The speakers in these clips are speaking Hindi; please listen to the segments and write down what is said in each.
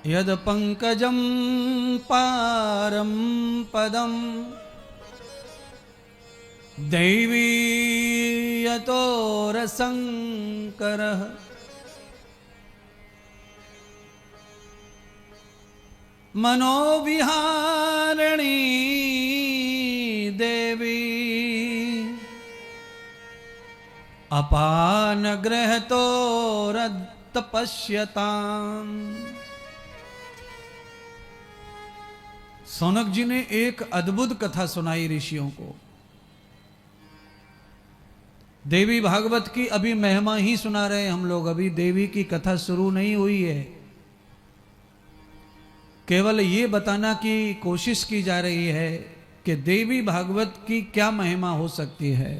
यद पंकजं पारं पदं दैवी यतो रसंकरः मनोविहारिणी देवी अपान ग्रहतो तपस्यताम्। सौनक जी ने एक अद्भुत कथा सुनाई ऋषियों को। देवी भागवत की अभी महिमा ही सुना रहे हम लोग, अभी देवी की कथा शुरू नहीं हुई है। केवल ये बताना की कोशिश की जा रही है कि देवी भागवत की क्या महिमा हो सकती है।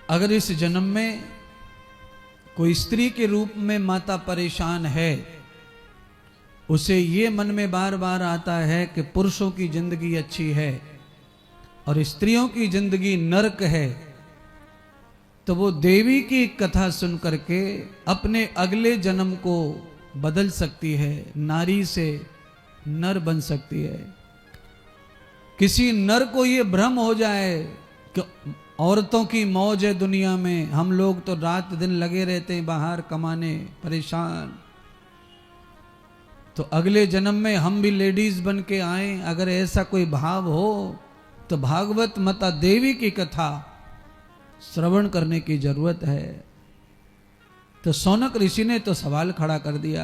अगर इस जन्म में कोई स्त्री के रूप में माता परेशान है, उसे ये मन में बार बार आता है कि पुरुषों की जिंदगी अच्छी है और स्त्रियों की जिंदगी नरक है, तो वो देवी की कथा सुन करके अपने अगले जन्म को बदल सकती है, नारी से नर बन सकती है। किसी नर को ये भ्रम हो जाए कि औरतों की मौज है दुनिया में, हम लोग तो रात दिन लगे रहते हैं बाहर कमाने, परेशान, तो अगले जन्म में हम भी लेडीज बन के आए, अगर ऐसा कोई भाव हो तो भागवत माता देवी की कथा श्रवण करने की जरूरत है। तो सौनक ऋषि ने तो सवाल खड़ा कर दिया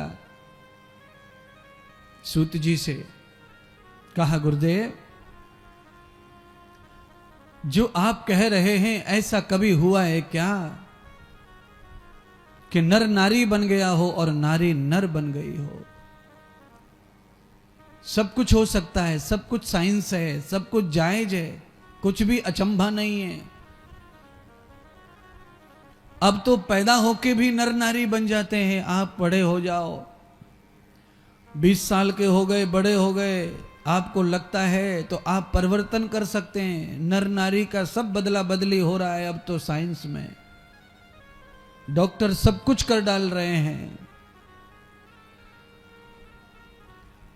सूत जी से, कहा गुरुदेव, जो आप कह रहे हैं ऐसा कभी हुआ है क्या कि नर नारी बन गया हो और नारी नर बन गई हो? सब कुछ हो सकता है, सब कुछ साइंस है, सब कुछ जायज है, कुछ भी अचंभा नहीं है। अब तो पैदा होके भी नर नारी बन जाते हैं। आप बड़े हो जाओ, 20 साल के हो गए, बड़े हो गए, आपको लगता है तो आप परिवर्तन कर सकते हैं। नर नारी का सब बदला बदली हो रहा है अब तो साइंस में, डॉक्टर सब कुछ कर डाल रहे हैं।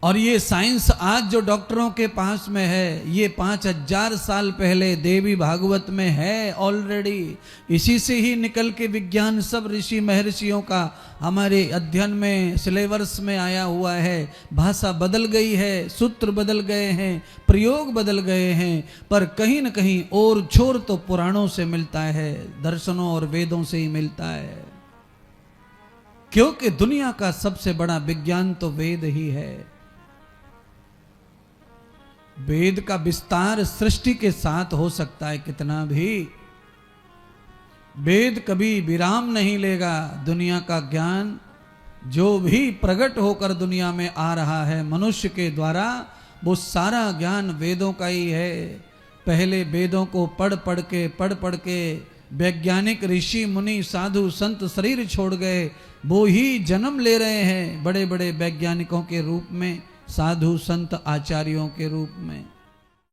और ये साइंस आज जो डॉक्टरों के पास में है, ये 5000 साल पहले देवी भागवत में है ऑलरेडी। इसी से ही निकल के विज्ञान सब ऋषि महर्षियों का हमारे अध्ययन में, सिलेबस में आया हुआ है। भाषा बदल गई है, सूत्र बदल गए हैं, प्रयोग बदल गए हैं, पर कहीं न कहीं और छोर तो पुराणों से मिलता है, दर्शनों और वेदों से ही मिलता है। क्योंकि दुनिया का सबसे बड़ा विज्ञान तो वेद ही है। वेद का विस्तार सृष्टि के साथ हो सकता है कितना भी, वेद कभी विराम नहीं लेगा। दुनिया का ज्ञान जो भी प्रकट होकर दुनिया में आ रहा है मनुष्य के द्वारा, वो सारा ज्ञान वेदों का ही है। पहले वेदों को पढ़ पढ़ के वैज्ञानिक ऋषि मुनि साधु संत शरीर छोड़ गए, वो ही जन्म ले रहे हैं बड़े बड़े वैज्ञानिकों के रूप में, साधु संत आचार्यों के रूप में।